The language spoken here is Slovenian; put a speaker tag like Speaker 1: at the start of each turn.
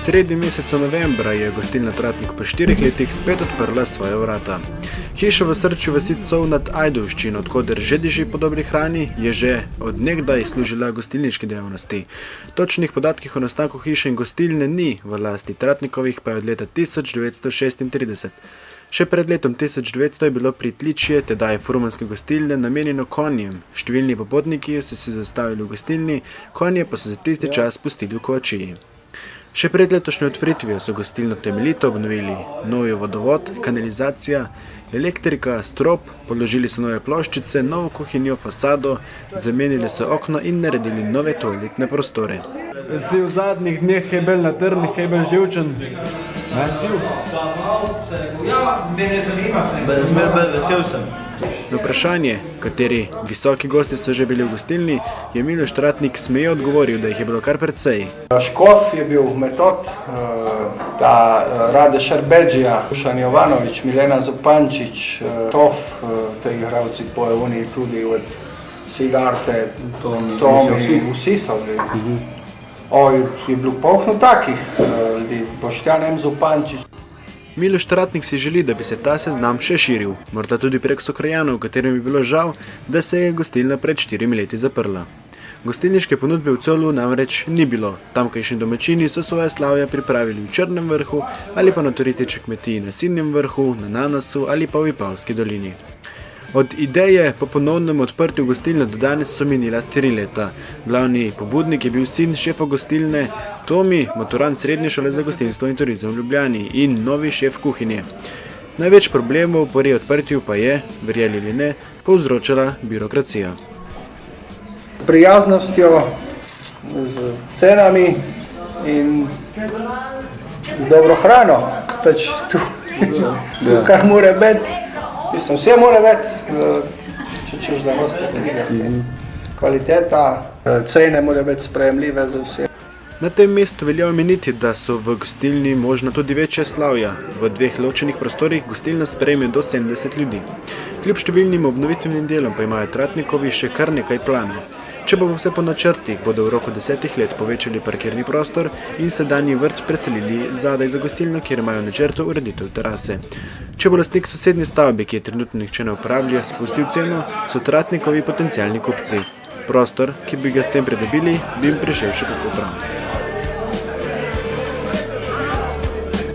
Speaker 1: Sredi meseca novembra je gostilna Tratnik po 4 letih spet odprla svoje vrata. Hiša v srčju vasi Cov nad Ajdovščino, odkoder že diši po dobri hrani, je že od nekdaj služila gostilniški dejavnosti. Točnih podatkih o nastanku hiše in gostilne ni, v lasti Tratnikovih pa je od leta 1936. Še pred letom 1900 je bilo pritličje, tedaj furmanske gostilne, namenjeno konjem. Številni popotniki so se zastavili v gostilni, konje pa so za tisti čas pustili v kovačiji. Še pred letošnjo otvoritvijo so gostilno temeljito obnovili. Novi vodovod, kanalizacija, elektrika, strop, položili so nove ploščice, novo kuhinjo, fasado, zamenjali so okno in naredili nove toaletne prostore.
Speaker 2: Si v zadnjih dneh kaj bolj natrn, kaj bolj živčen?
Speaker 3: Vesel sem.
Speaker 1: Na vprašanje, kateri visoki gosti so že bili v gostilni, je Miloš Tratnik smeje odgovoril, da jih je bilo kar precej.
Speaker 4: Škof je bil Metod, Rade Šarbedžija, Dušan Jovanović, Milena Zupančić, Tof, te igravci po Uniji tudi od Sigarte, Tomi, vsi so bili. Je bilo polno takih ljudi, Boštjan M. Zupančić.
Speaker 1: Miloš Tratnik si želi, da bi se ta seznam še širil, morda tudi prek sokrajanov, katerim bi bilo žal, da se je gostilna pred 4 leti zaprla. Gostilniške ponudbe v Colu namreč ni bilo. Tamkajšnji domačini so svoje slavja pripravili v Črnem vrhu ali pa na turistični kmetiji na Sinjem vrhu, na Nanosu ali pa v Vipavski dolini. Od ideje po ponovnem odprtju gostilne do danes so minila 3 leta. Glavni pobudnik je bil sin šefa gostilne Tomi, maturant Srednje šole za gostinstvo in turizem v Ljubljani in novi šef kuhinje. Največ problemov po reodprtju pa je, verjeli ali ne, povzročala birokracija.
Speaker 4: S prijaznostjo, z cenami in z dobro hrano. Pač tu kar mora biti. Vse mora biti, če češ da goste knjiga. Kvaliteta, cene mora biti sprejemljive za vse.
Speaker 1: Na tem mestu velja omeniti, da so v gostilni možna tudi večja slavja. V 2 ločenih prostorih gostilna sprejme do 70 ljudi. Kljub številnim obnovitvenim delom pa imajo Tratnikovi še kar nekaj planov. Če bo vse po načrtih, bodo v roku 10 let povečali parkirni prostor in sedanji vrt preselili zadaj za gostilno, kjer imajo načrto ureditev terase. Če bo lastnik sosednje stavbe, ki je trenutno nihče ne uporablja, spustil ceno, so Tratnikovi potencialni kupci. Prostor, ki bi ga s tem pridobili, bi jim prišel še kako prav.